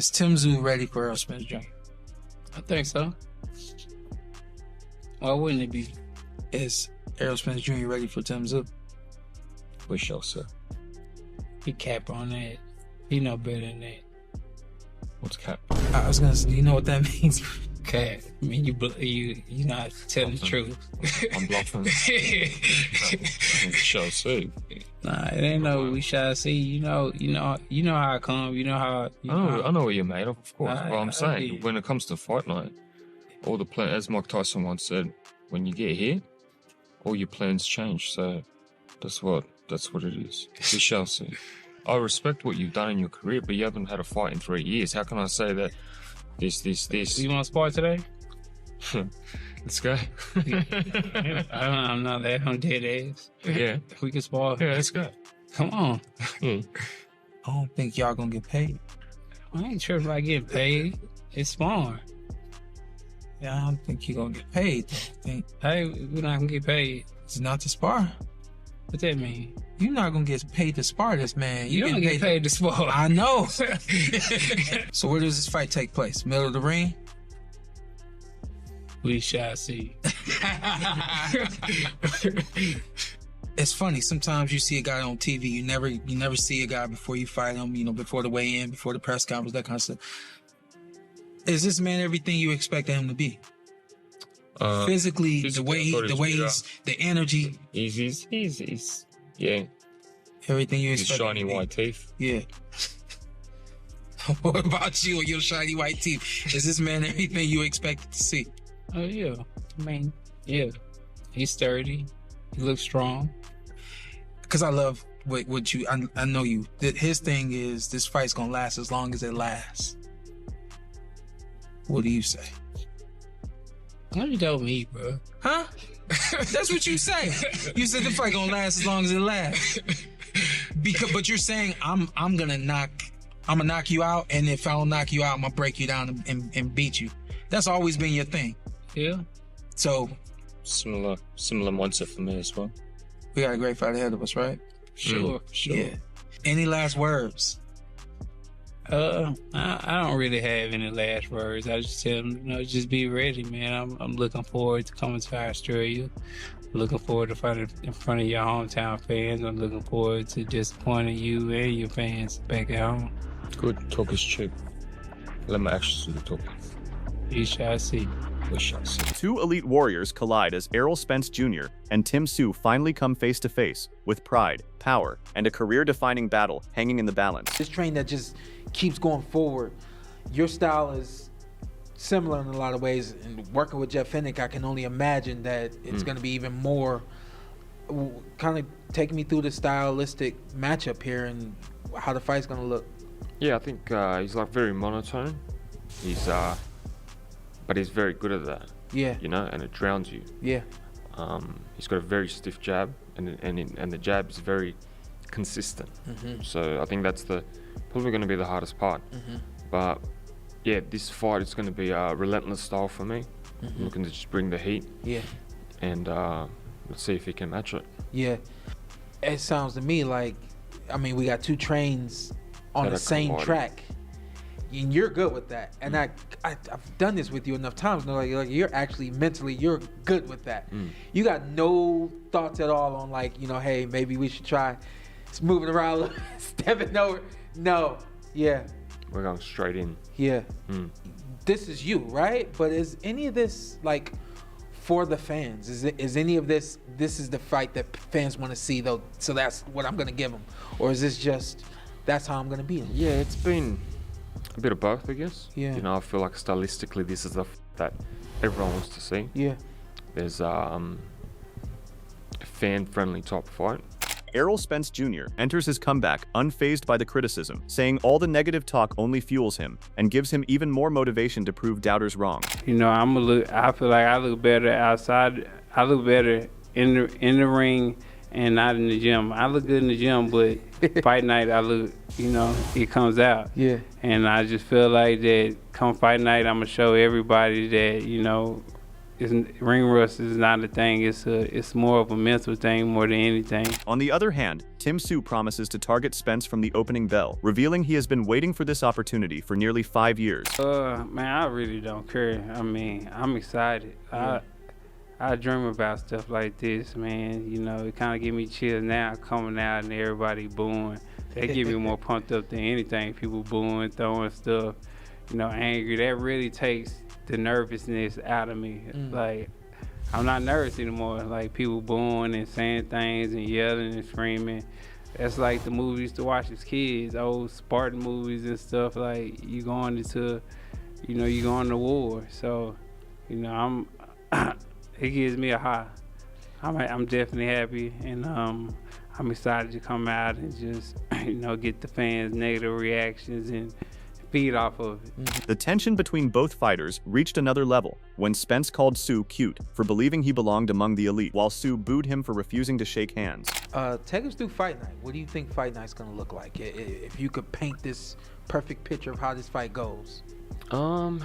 Is Tim Tszyu ready for Errol Spence Jr.? I think so. Why wouldn't it be? Is Errol Spence Jr. ready for Tim Tszyu? We shall see. He cap on that. He know better than that. What's cap? I was gonna say, you know what that means? Cap. I mean, you not telling the truth. I'm bluffing. We shall see. Nah, it ain't no we shall see. You know how I come. You know how. I know what you're made of course. I- But I'm I saying, did. when it comes to fight night, all the plans, as Mike Tyson once said, when you get here, all your plans change. So that's what it is. We shall see. I respect what you've done in your career, but you haven't had a fight in 3 years. How can I say that this? You want to spar today? Let's go. I'm not that. I'm dead ass. Yeah. We can spar. Yeah, let's go. Come on. I don't think y'all gonna get paid. I ain't sure if I get paid. It's sparring. Yeah, I don't think you're gonna get paid. I think Hey, we're not gonna get paid. it's not to spar. What that mean? You're not gonna get paid to spar this man. You don't get paid to spar. I know. So where does this fight take place? Middle of the ring? We shall see. It's funny. Sometimes you see a guy on TV. You never see a guy before you fight him. You know, before the weigh-in, before the press conference, that kind of stuff. Is this man everything you expected him to be? Physically, the way he's, the energy, He's yeah. everything you His expect. shiny white teeth. Yeah. What about you and your shiny white teeth? Is this man everything you expected to see? Oh yeah. I mean, yeah. He's sturdy. He looks strong. Because I love what you. I know you. His thing is this fight's gonna last as long as it lasts. What do you say? What you told me, bro? Huh? That's what you say. You said the fight gonna last as long as it lasts. But you're saying I'm gonna knock you out, and if I don't knock you out, I'm gonna break you down and beat you. That's always been your thing. Yeah. So Similar mindset for me as well. we got a great fight ahead of us, right? Sure. Yeah. Any last words? I don't really have any last words. I just tell them, just be ready, man. I'm looking forward to coming to Australia. I'm looking forward to fighting in front of your hometown fans. I'm looking forward to disappointing you and your fans back at home. Good. Talk is cheap. Let my actions do the talking. You shall see. We shall see. Two elite warriors collide as Errol Spence Jr. and Tim Tszyu finally come face to face with pride, power, and a career-defining battle hanging in the balance. This train that just keeps going forward. Your style is similar in a lot of ways, and working with Jeff Fennick, I can only imagine that it's going to be even more. Kind of take me through the stylistic matchup here and how the fight's going to look. Yeah, I think he's like very monotone. But he's very good at that. Yeah. And it drowns you. Yeah. He's got a very stiff jab, and the jab is very consistent. So I think that's probably going to be the hardest part. But yeah, this fight is going to be a relentless style for me. I'm looking to just bring the heat. Yeah. And let's see if he can match it. Yeah. It sounds to me like, we got two trains on the same track. And you're good with that. And I've done this with you enough times. Like you're actually mentally, you're good with that. You got no thoughts at all on hey, maybe we should try moving around, a little, stepping over. No. Yeah. We're going straight in. Yeah. This is you, right? But is any of this for the fans? Is any of this is the fight that fans want to see though? So that's what I'm going to give them? Or is this just, that's how I'm going to be? Yeah, it's been a bit of both, I guess. Yeah. I feel like stylistically this is that everyone wants to see. Yeah. There's a fan-friendly type fight. Errol Spence Jr. enters his comeback unfazed by the criticism, saying all the negative talk only fuels him and gives him even more motivation to prove doubters wrong. I feel like I look better outside. I look better in the ring and not in the gym. I look good in the gym, but fight night I look, it comes out. Yeah. And I just feel like that come fight night, I'm gonna show everybody that, ring rust is not a thing. It's more of a mental thing more than anything. On the other hand, Tim Tszyu promises to target Spence from the opening bell, revealing he has been waiting for this opportunity for nearly 5 years. Man, I really don't care. I mean, I'm excited. I dream about stuff like this, man. You know, it kind of give me chills now coming out and everybody booing. They give me more pumped up than anything. People booing, throwing stuff, you know, angry. That really takes the nervousness out of me. Like, I'm not nervous anymore. Like, people booing and saying things and yelling and screaming. That's like the movies we used to watch as kids, old Spartan movies and stuff. Like, you going into, you know, you going to war. So, you know, it gives me a high. I'm definitely happy, and I'm excited to come out and just, you know, get the fans' negative reactions and feed off of it. The tension between both fighters reached another level when Spence called Tszyu cute for believing he belonged among the elite, while Tszyu booed him for refusing to shake hands. Take us through fight night. What do you think fight night's gonna look like? If you could paint this perfect picture of how this fight goes. I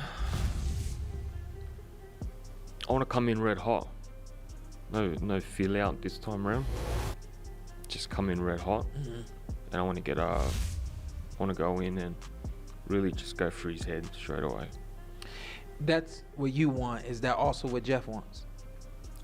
want to come in red hot. No feel out this time around. Just come in red hot, and I want to go in and really just go for his head straight away. That's what you want. Is that also what Jeff wants?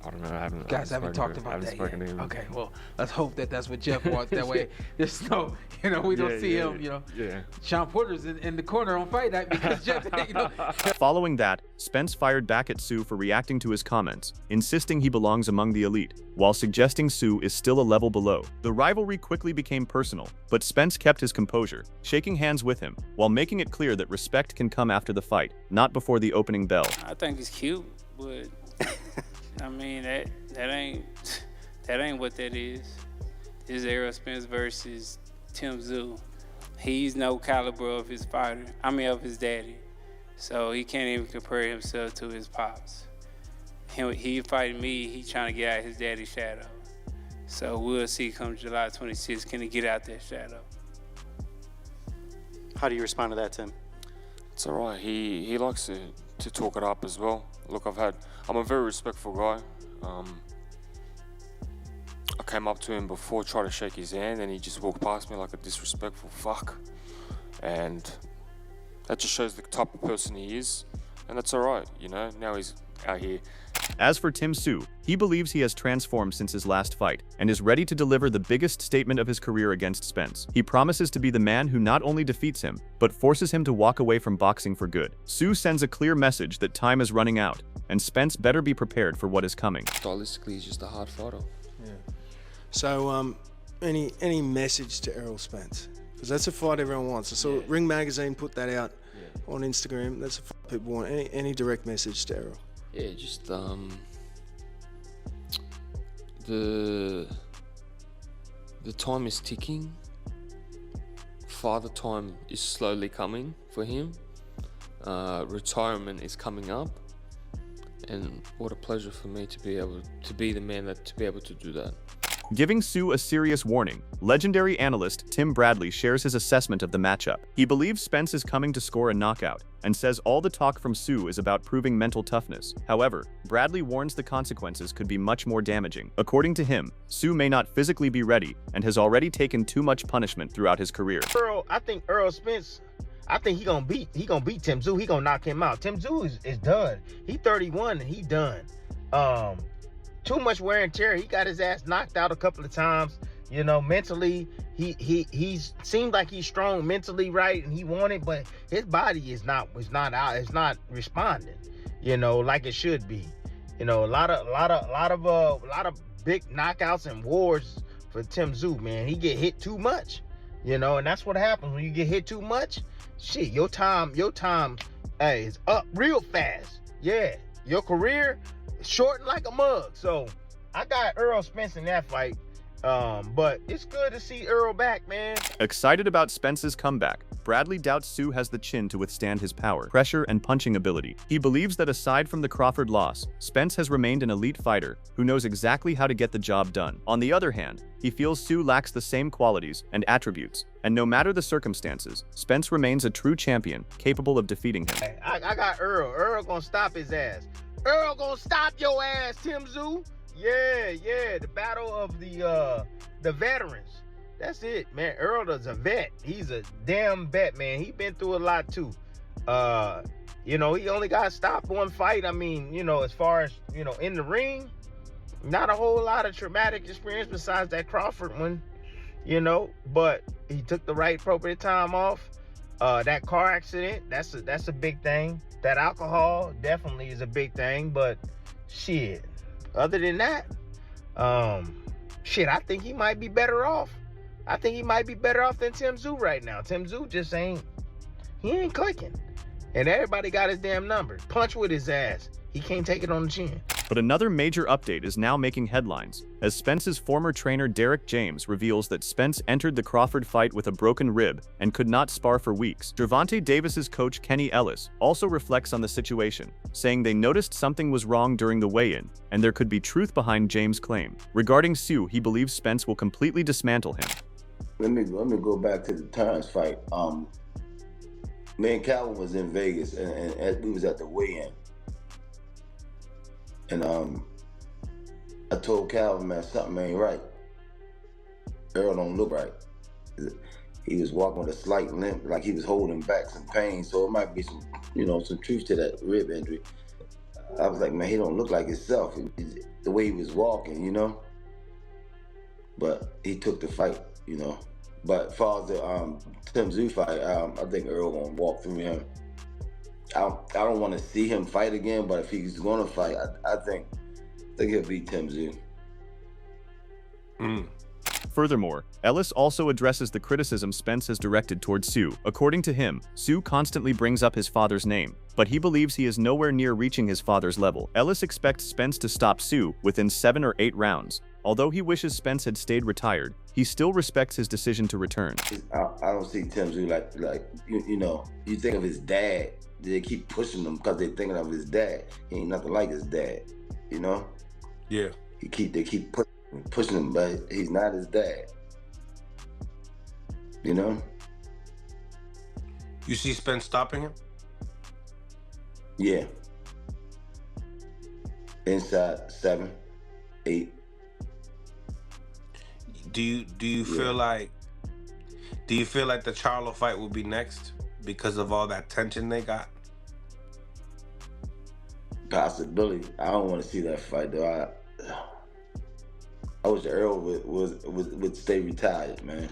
I don't know. I haven't talked about that yet. To him. Okay, well, let's hope that that's what Jeff wants. That way, there's no, you know, we don't see him, you know. Yeah. Sean Porter's in the corner on fight night because Jeff, you know. Following that, Spence fired back at Tszyu for reacting to his comments, insisting he belongs among the elite, while suggesting Tszyu is still a level below. The rivalry quickly became personal, but Spence kept his composure, shaking hands with him, while making it clear that respect can come after the fight, not before the opening bell. I think it's cute, but I mean that ain't what that is. This is Errol Spence versus Tim Tszyu. He's no caliber of his fighter. I mean of his daddy. So he can't even compare himself to his pops. He fighting me, he trying to get out his daddy's shadow. So we'll see come July 26th, can he get out that shadow? How do you respond to that, Tim? It's all right. He likes to talk it up as well. Look, I'm a very respectful guy. I came up to him before, tried to shake his hand, and he just walked past me like a disrespectful fuck. And that just shows the type of person he is. And that's all right, you know. Now he's out here. As for Tim Tszyu, he believes he has transformed since his last fight and is ready to deliver the biggest statement of his career against Spence. He promises to be the man who not only defeats him, but forces him to walk away from boxing for good. Tszyu sends a clear message that time is running out, and Spence better be prepared for what is coming. Stylistically, he's just a hard fighter. Yeah. So, any message to Errol Spence? Because that's a fight everyone wants. I saw Ring Magazine put that out on Instagram. That's a fight people want. Any direct message to Errol? Yeah, just the time is ticking. Father time is slowly coming for him. Retirement is coming up, and what a pleasure for me to be able to be the man to be able to do that. Giving Tszyu a serious warning, legendary analyst Tim Bradley shares his assessment of the matchup. He believes Spence is coming to score a knockout, and says all the talk from Tszyu is about proving mental toughness. However, Bradley warns the consequences could be much more damaging. According to him, Tszyu may not physically be ready, and has already taken too much punishment throughout his career. I think Errol Spence, I think he gonna beat Tim Tszyu. He gonna knock him out. Tim Tszyu is done. He 31 and he done. Too much wear and tear. He got his ass knocked out a couple of times. You know, mentally, he seems like he's strong mentally, right? And he wanted, but his body is not out. It's not responding. You know, like it should be. You know, a lot of big knockouts and wars for Tim Tszyu, man. He get hit too much. You know, and that's what happens when you get hit too much. Shit, your time, hey, is up real fast. Yeah, your career shortened like a mug. So I got Errol Spence in that fight. But it's good to see Errol back, man. Excited about Spence's comeback, Bradley doubts Tszyu has the chin to withstand his power, pressure, and punching ability. He believes that aside from the Crawford loss, Spence has remained an elite fighter who knows exactly how to get the job done. On the other hand, he feels Tszyu lacks the same qualities and attributes, and no matter the circumstances, Spence remains a true champion capable of defeating him. I got Earl. Earl gonna stop his ass. Earl gonna stop your ass, Tim Tszyu. Yeah, the battle of the veterans. That's it, man. Earl is a vet. He's a damn vet, man. He been through a lot too. You know, he only got stopped one fight. I mean, you know, as far as, you know, in the ring, not a whole lot of traumatic experience besides that Crawford one, you know, but he took the right appropriate time off. That car accident, that's a big thing. That alcohol definitely is a big thing, but shit, other than that, shit, I think he might be better off. I think he might be better off than Tim Tszyu right now. Tim Tszyu just ain't clicking. And everybody got his damn number. Punch with his ass. He can't take it on the chin. But another major update is now making headlines, as Spence's former trainer Derek James reveals that Spence entered the Crawford fight with a broken rib and could not spar for weeks. Gervonta Davis's coach Kenny Ellis also reflects on the situation, saying they noticed something was wrong during the weigh-in, and there could be truth behind James' claim. Regarding Tszyu, he believes Spence will completely dismantle him. Let me go back to the Terrence fight. Me and Calvin was in Vegas, and we was at the weigh-in. And I told Calvin, man, something ain't right. Errol don't look right. He was walking with a slight limp, like he was holding back some pain. So it might be some, you know, some truth to that rib injury. I was like, man, he don't look like himself. The way he was walking, you know. But he took the fight, you know. But as far as the Tim Tszyu fight, I think Errol gonna walk through him. I don't want to see him fight again, but if he's gonna fight, I think he'll beat Tim Tszyu. Furthermore, Ellis also addresses the criticism Spence has directed towards Tszyu. According to him, Tszyu constantly brings up his father's name, but he believes he is nowhere near reaching his father's level. Ellis expects Spence to stop Tszyu within 7 or 8 rounds. Although he wishes Spence had stayed retired, he still respects his decision to return. I don't see Tim Tszyu like you know, you think of his dad. They keep pushing him because they're thinking of his dad. He ain't nothing like his dad, you know? Yeah. They keep pushing him, but he's not his dad. You know? You see Spence stopping him? Yeah. Inside 7, 8. Do you feel like the Charlo fight will be next because of all that tension they got? Possibility. I don't want to see that fight though. I wish Errol would stay retired, man.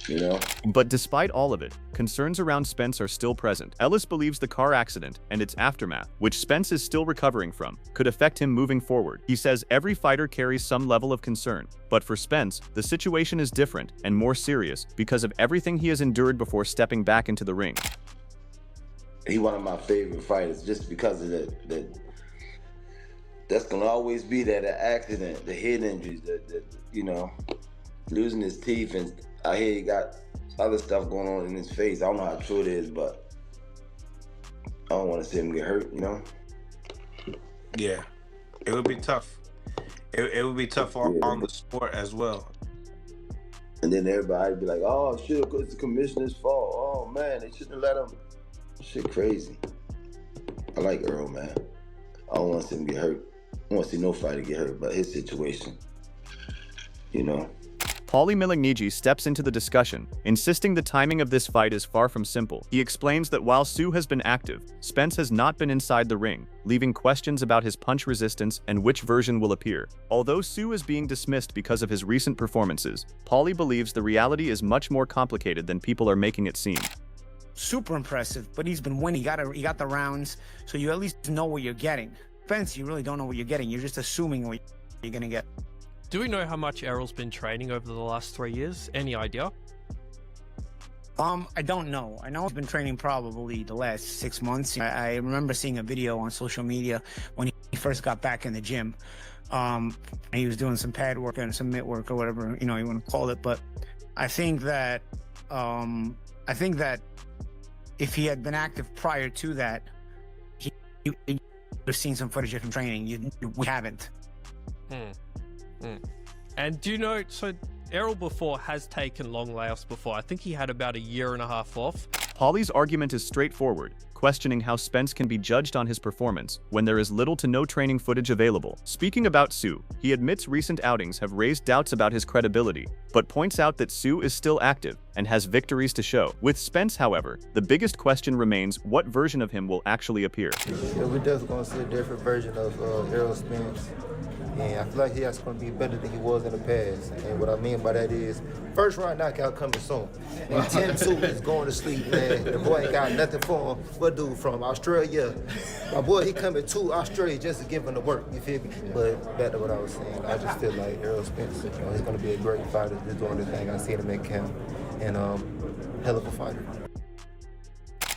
You know? But despite all of it, concerns around Spence are still present. Ellis believes the car accident and its aftermath, which Spence is still recovering from, could affect him moving forward. He says every fighter carries some level of concern, but for Spence, the situation is different and more serious because of everything he has endured before stepping back into the ring. He's one of my favorite fighters just because of that. That's gonna always be that accident, the head injuries, that you know, losing his teeth, and I hear he got other stuff going on in his face. I don't know how true it is, but I don't want to see him get hurt, you know? Yeah, it would be tough. It would be tough on the sport as well. And then everybody be like, oh, shit, it's the commissioner's fault. Oh, man, they shouldn't have let him. Shit crazy. I like Earl, man. I don't want to see him get hurt. I don't want to see no fighter get hurt, but his situation, you know. Paulie Malignaggi steps into the discussion, insisting the timing of this fight is far from simple. He explains that while Tszyu has been active, Spence has not been inside the ring, leaving questions about his punch resistance and which version will appear. Although Tszyu is being dismissed because of his recent performances, Paulie believes the reality is much more complicated than people are making it seem. Super impressive, but he's been winning. He got the rounds, so you at least know what you're getting. Spence, you really don't know what you're getting. You're just assuming what you're gonna get. Do we know how much Errol's been training over the last 3 years? Any idea? I don't know. I know he's been training probably the last 6 months. I remember seeing a video on social media when he first got back in the gym. He was doing some pad work and some mitt work or whatever, you know, you want to call it. But I think that if he had been active prior to that, he would have seen some footage of him training. We haven't. And do you know, so Errol before has taken long layoffs before. I think he had about 1.5 years off. Paulie's argument is straightforward, questioning how Spence can be judged on his performance when there is little to no training footage available. Speaking about Tszyu, he admits recent outings have raised doubts about his credibility, but points out that Tszyu is still active and has victories to show. With Spence, however, the biggest question remains what version of him will actually appear. Yeah, we're definitely going to see a different version of Errol Spence. And I feel like he's going to be better than he was in the past. And what I mean by that is, first round knockout coming soon. And Tim Tszyu is going to sleep, man. The boy ain't got nothing for him. What dude from Australia? My boy, he coming to Australia just to give him the work, you feel me? But back to what I was saying, I just feel like Errol Spence, he's going to be a great fighter, just doing the thing I see him at camp. And hell of a fighter.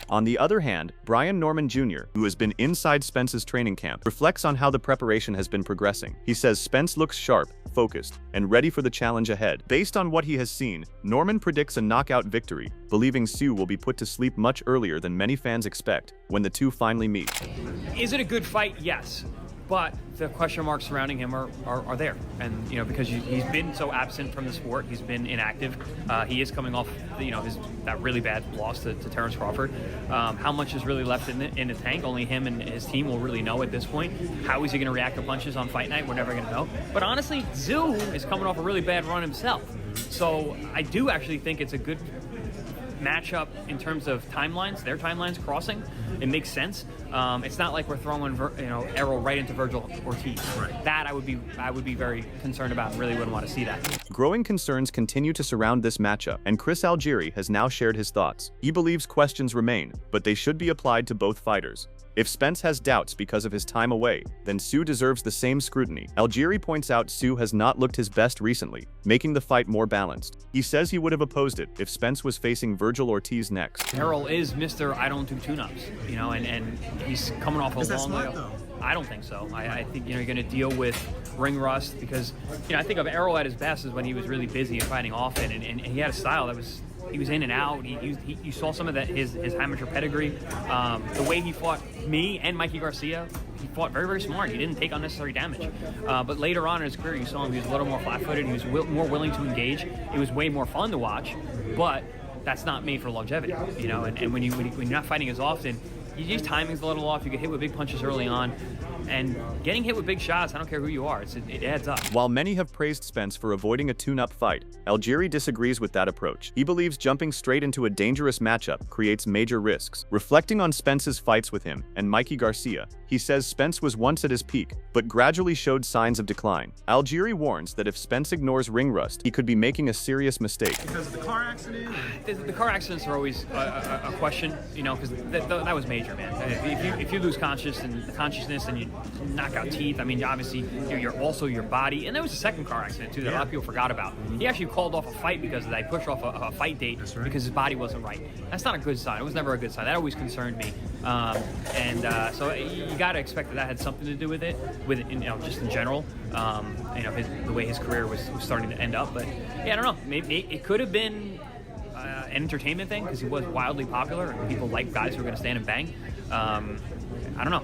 On the other hand, Brian Norman Jr., who has been inside Spence's training camp, reflects on how the preparation has been progressing. He says Spence looks sharp, focused, and ready for the challenge ahead. Based on what he has seen, Norman predicts a knockout victory, believing Tszyu will be put to sleep much earlier than many fans expect when the two finally meet. Is it a good fight? Yes. But the question marks surrounding him are there. And, you know, because he's been so absent from the sport, he's been inactive. He is coming off, you know, that really bad loss to Terrence Crawford. How much is really left in the tank? Only him and his team will really know at this point. How is he going to react to punches on fight night? We're never going to know. But honestly, Tszyu is coming off a really bad run himself. So I do actually think it's a good matchup in terms of timelines, their timelines crossing. It makes sense. It's not like we're throwing, Errol right into Virgil Ortiz. Right. That I would be very concerned about and really wouldn't want to see that. Growing concerns continue to surround this matchup, and Chris Algieri has now shared his thoughts. He believes questions remain, but they should be applied to both fighters. If Spence has doubts because of his time away, then Tszyu deserves the same scrutiny. Algieri points out Tszyu has not looked his best recently, making the fight more balanced. He says he would have opposed it if Spence was facing Virgil Ortiz next. Errol is Mr. I don't do tune-ups, and he's coming off a long way. I don't think so. I think, you're going to deal with ring rust because, I think of Errol at his best is when he was really busy and fighting often, and he had a style that was, he was in and out. You saw some of that his amateur pedigree. The way he fought me and Mikey Garcia, he fought very, very smart. He didn't take unnecessary damage. But later on in his career, you saw him, he was a little more flat-footed. He was more willing to engage. It was way more fun to watch, but that's not made for longevity, and when you're not fighting as often, your timing's a little off. You get hit with big punches early on, and getting hit with big shots, I don't care who you are, it adds up. While many have praised Spence for avoiding a tune-up fight, Algieri disagrees with that approach. He believes jumping straight into a dangerous matchup creates major risks. Reflecting on Spence's fights with him and Mikey Garcia, he says Spence was once at his peak, but gradually showed signs of decline. Algieri warns that if Spence ignores ring rust, he could be making a serious mistake. Because of the car accident? The car accidents are always a question, because that was major, man. If you lose consciousness and you knock out teeth, obviously you're also your body. And there was a second car accident too that a lot of people forgot about. He actually called off a fight because of that. He pushed off a fight date because his body wasn't right. That's not a good sign. It was never a good sign. That always concerned me. So you got to expect that had something to do with it, just in general. The way his career was starting to end up. But yeah, I don't know. Maybe it could have been an entertainment thing because he was wildly popular and people like guys who are going to stand and bang. I don't know.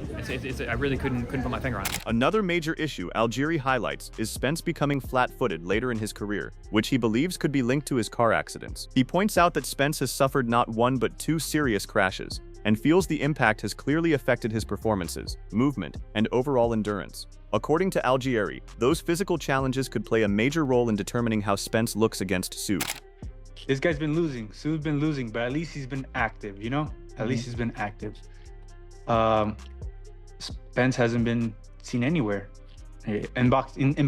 I really couldn't put my finger on it. Another major issue Algieri highlights is Spence becoming flat-footed later in his career, which he believes could be linked to his car accidents. He points out that Spence has suffered not one but two serious crashes, and feels the impact has clearly affected his performances, movement, and overall endurance. According to Algieri, those physical challenges could play a major role in determining how Spence looks against Tszyu. This guy's been losing. Tszyu's been losing, but at least he's been active, At least he's been active. Spence hasn't been seen anywhere in boxing, in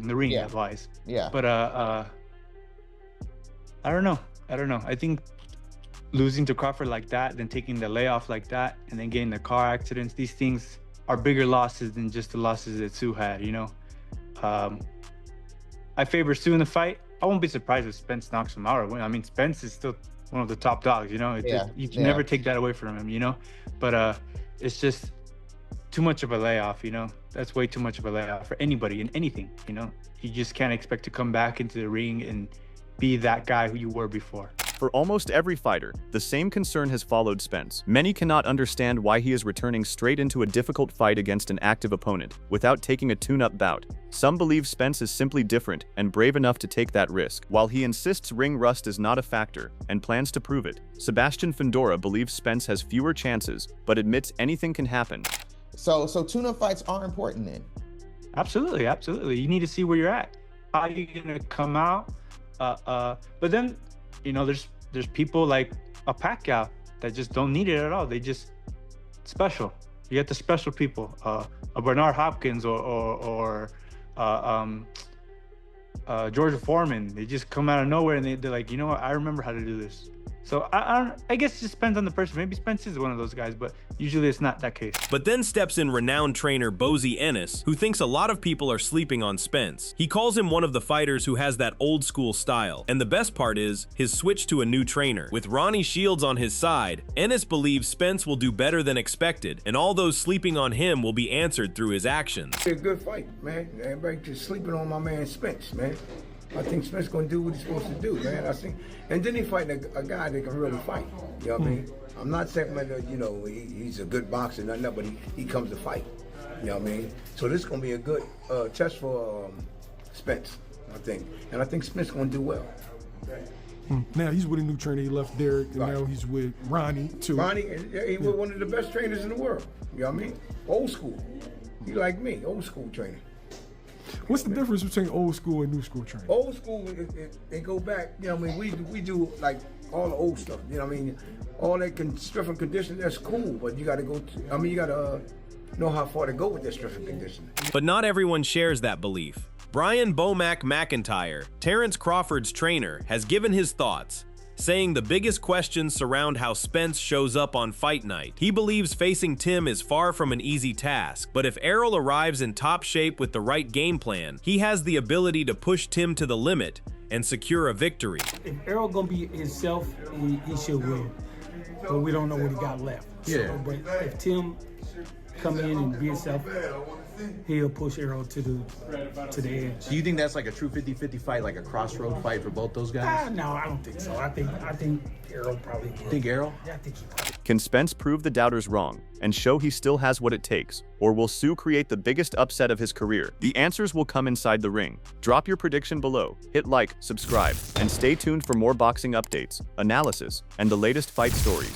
the ring, wise. Yeah. But I don't know. I think losing to Crawford like that, then taking the layoff like that, and then getting the car accidents, these things are bigger losses than just the losses that Tszyu had, I favor Tszyu in the fight. I won't be surprised if Spence knocks him out or win. Spence is still one of the top dogs, you can never take that away from him, but it's just too much of a layoff, that's way too much of a layoff for anybody in anything, you just can't expect to come back into the ring and be that guy who you were before. For almost every fighter, the same concern has followed Spence. Many cannot understand why he is returning straight into a difficult fight against an active opponent, without taking a tune-up bout. Some believe Spence is simply different and brave enough to take that risk, while he insists ring rust is not a factor, and plans to prove it. Sebastian Fundora believes Spence has fewer chances, but admits anything can happen. So tune-up fights are important then? Absolutely, absolutely. You need to see where you're at. How are you gonna come out? But then, you know, there's people like a Pacquiao that just don't need it at all. They just special. You get the special people, a Bernard Hopkins or George Foreman. They just come out of nowhere and they're like, you know what? I remember how to do this. So I guess it just depends on the person. Maybe Spence is one of those guys, but usually it's not that case. But then steps in renowned trainer Bozy Ennis, who thinks a lot of people are sleeping on Spence. He calls him one of the fighters who has that old school style. And the best part is his switch to a new trainer. With Ronnie Shields on his side, Ennis believes Spence will do better than expected, and all those sleeping on him will be answered through his actions. It's a good fight, man. Everybody just sleeping on my man Spence, man. I think Spence gonna do what he's supposed to do, man. I think, and then he fighting a guy that can really fight. You know what I mean? I'm not saying that, you know, he's a good boxer, nothing, but he comes to fight. You know what I mean? So this is gonna be a good test for Spence, I think, and I think Spence gonna do well. Now he's with a new trainer. He left Derek, and now he's with Ronnie too. Ronnie, he was one of the best trainers in the world. You know what I mean? Old school. He like me, old school trainer. What's the difference between old school and new school training? Old school, it go back, you know what I mean? We do like all the old stuff, you know what I mean? All that strength and conditioning, that's cool, but you gotta go to, I mean, you gotta know how far to go with that strength and conditioning. But not everyone shares that belief. Brian Bomac McIntyre, Terrence Crawford's trainer, has given his thoughts, saying the biggest questions surround how Spence shows up on fight night. He believes facing Tim is far from an easy task, but if Errol arrives in top shape with the right game plan, he has the ability to push Tim to the limit and secure a victory. If Errol gonna be himself, he should win, but we don't know what he got left. Yeah. So, but if Tim come in and be himself, he'll push Errol to the edge. Do you think that's like a true 50-50 fight, like a crossroad fight for both those guys? No, I don't think so. I think Errol probably will. Think Errol? Yeah, I think he probably. Can Spence prove the doubters wrong and show he still has what it takes? Or will Tszyu create the biggest upset of his career? The answers will come inside the ring. Drop your prediction below, hit like, subscribe, and stay tuned for more boxing updates, analysis, and the latest fight stories.